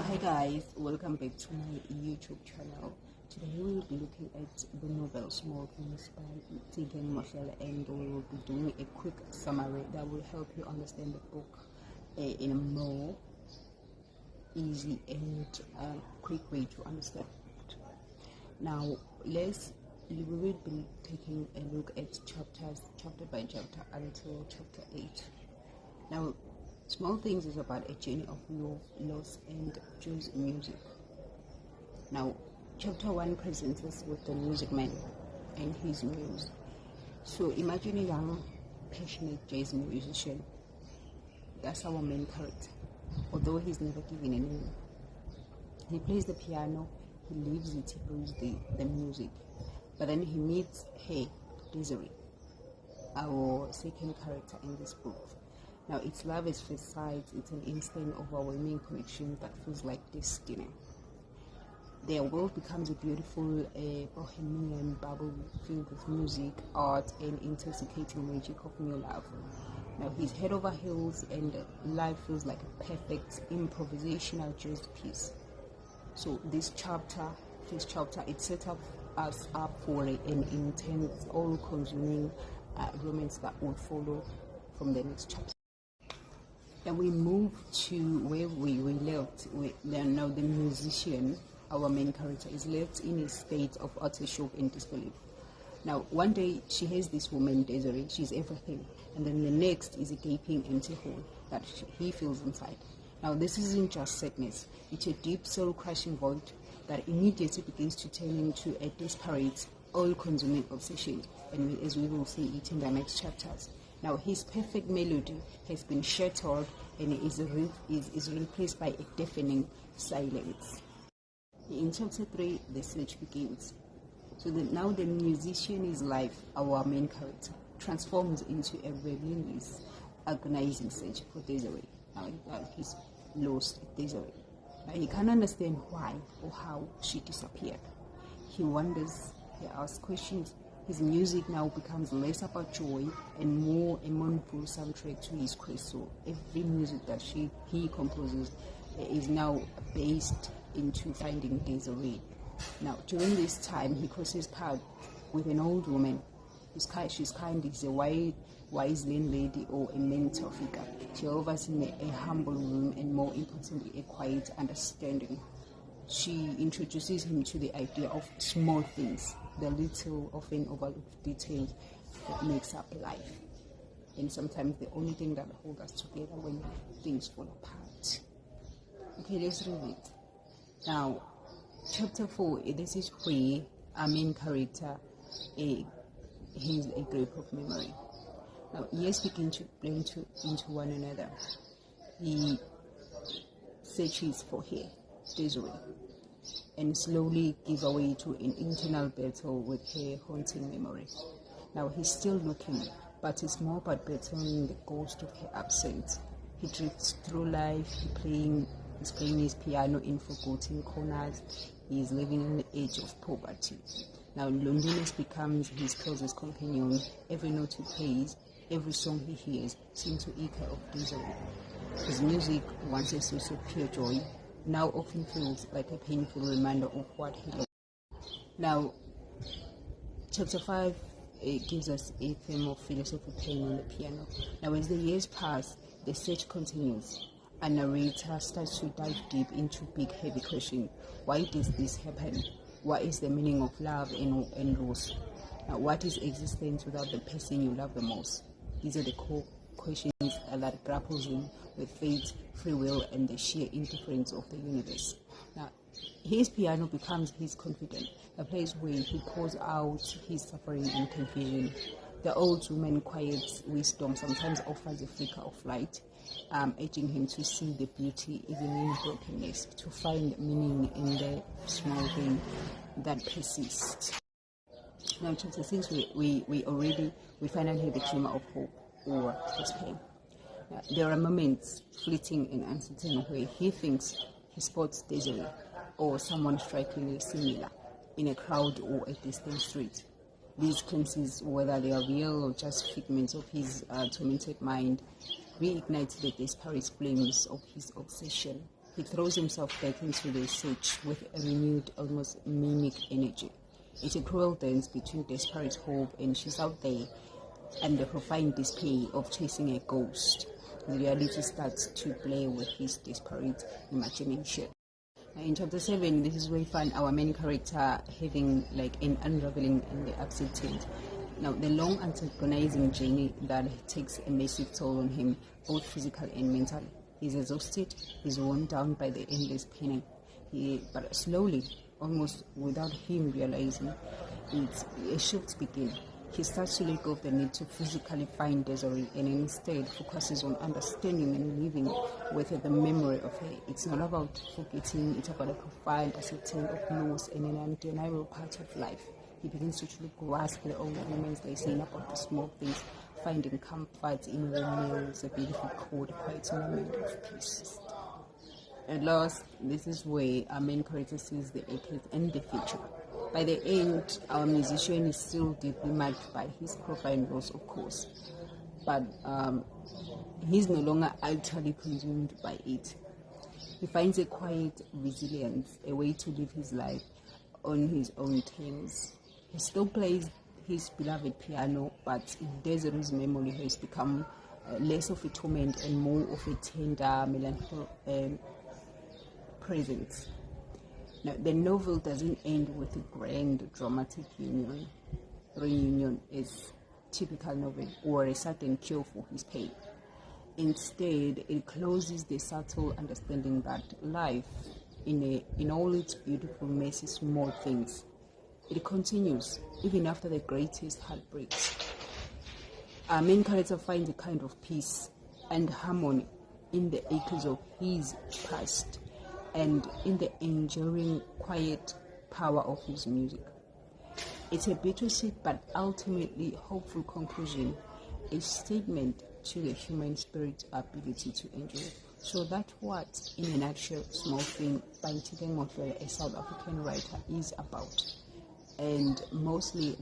Hi guys, welcome back to my YouTube channel. Today we will be looking at the novel Small Things by Nthikeng, Mohlele, and we will be doing a quick summary that will help you understand the book in a more easy and quick way to understand it. Now we will be taking a look at chapter by chapter until chapter 8. Now, Small Things is about a journey of love, loss, and joys in music. Now, chapter 1 presents us with the music man and his muse. So imagine a young, passionate jazz musician. That's our main character, although he's never given a name. He plays the piano, he lives it, he plays the music. But then he meets her, Desiree, our second character in this book. Now, it's love at first sight. It's an instant overwhelming connection that feels like destiny. Their world becomes a beautiful bohemian bubble filled with music, art, and intoxicating magic of new love. Now, he's head over heels, and life feels like a perfect improvisational jazz piece. So this chapter, it sets us up for an intense, all-consuming romance that will follow from the next chapter. Then we move to where we left. Now the musician, our main character, is left in a state of utter shock and disbelief. Now, one day she has this woman, Desiree, she's everything, and then the next is a gaping empty hole that he feels inside. Now, this isn't just sadness, it's a deep soul-crushing void that immediately begins to turn into a desperate, all-consuming obsession, and as we will see it in the next chapters. Now, his perfect melody has been shattered and is replaced by a deafening silence. In chapter 3, the search begins. So now the musician's life, our main character, transforms into a relentless, agonizing search for Desiree. Now he's lost Desiree. Now he can't understand why or how she disappeared. He wonders, he asks questions. His music now becomes less about joy and more a mournful soundtrack to his quest. So every music that he composes is now based into finding Desiree. Now, during this time, he crosses paths with an old woman. She's kind is a wise landlady or a mentor figure. She offers him a humble room and, more importantly, a quiet understanding. She introduces him to the idea of small things, the little, often overlooked details that makes up a life. And sometimes the only thing that holds us together when things fall apart. Okay, let's read it. Now, chapter 4, this is where our main character has a grip of memory. Now, years begin to blend into one another. He searches for her, Desiree, and slowly give way to an internal battle with her haunting memory. Now he's still looking, but it's more about battling the ghost of her absence. He drifts through life, he's playing his piano in forgotten corners. He is living on the edge of poverty. Now loneliness becomes his closest companion. Every note he plays, every song he hears seems to echo of Desiree. His music, once a source of pure joy, now often feels like a painful reminder of what he lost. Now, chapter 5 gives us a theme of philosophy playing on the piano. Now, as the years pass, the search continues. A narrator starts to dive deep into big, heavy questions. Why does this happen? What is the meaning of love and loss? Now, what is existence without the person you love the most? These are the core questions that grapples him with fate, free will, and the sheer indifference of the universe. Now, his piano becomes his confidant, a place where he pours out his suffering and confusion. The old woman, quiet wisdom, sometimes offers a flicker of light, urging him to see the beauty even in brokenness, to find meaning in the small thing that persists. Now, chapter 6, we finally have a glimmer of hope or despair. There are moments, fleeting and uncertain, where he thinks he spots Desiree or someone strikingly similar in a crowd or a distant street. These glimpses, whether they are real or just figments of his tormented mind, reignite the desperate flames of his obsession. he throws himself back into the search with a renewed, almost manic energy. It's a cruel dance between desperate hope and she's out there, and the profound despair of chasing a ghost. The reality starts to play with his desperate imagination. In chapter 7, this is where we find our main character having like an unraveling in the acceptance. Now, the long antagonizing journey that takes a massive toll on him, both physical and mental. He's exhausted, he's worn down by the endless pain. But slowly, almost without him realizing, a shift begins. He starts to let go of the need to physically find Desiree and instead focuses on understanding and living with the memory of her. It's not about forgetting, it's about a profound acceptance of loss and an undeniable part of life. He begins to truly grasp the old elements they say about the small things, finding comfort in warm meals, a beautiful cold, quiet moment of peace. At last, this is where our main character sees the earth and the future. By the end, our musician is still deeply marked by his profound loss, of course, but he's no longer utterly consumed by it. He finds a quiet resilience, a way to live his life on his own terms. He still plays his beloved piano, but Desiree's memory has become less of a torment and more of a tender, melancholic presence. Now, the novel doesn't end with a grand dramatic reunion as typical novel or a sudden cure for his pain. Instead, it closes the subtle understanding that life, in all its beautiful, messy, small things, it continues even after the greatest heartbreaks. Our main character finds a kind of peace and harmony in the echoes of his past and in the enduring, quiet power of his music. It's a bittersweet but ultimately hopeful conclusion, a statement to the human spirit's ability to endure. So that's what, in a nutshell, Small Thing by Nthikeng, a South African writer, is about. And mostly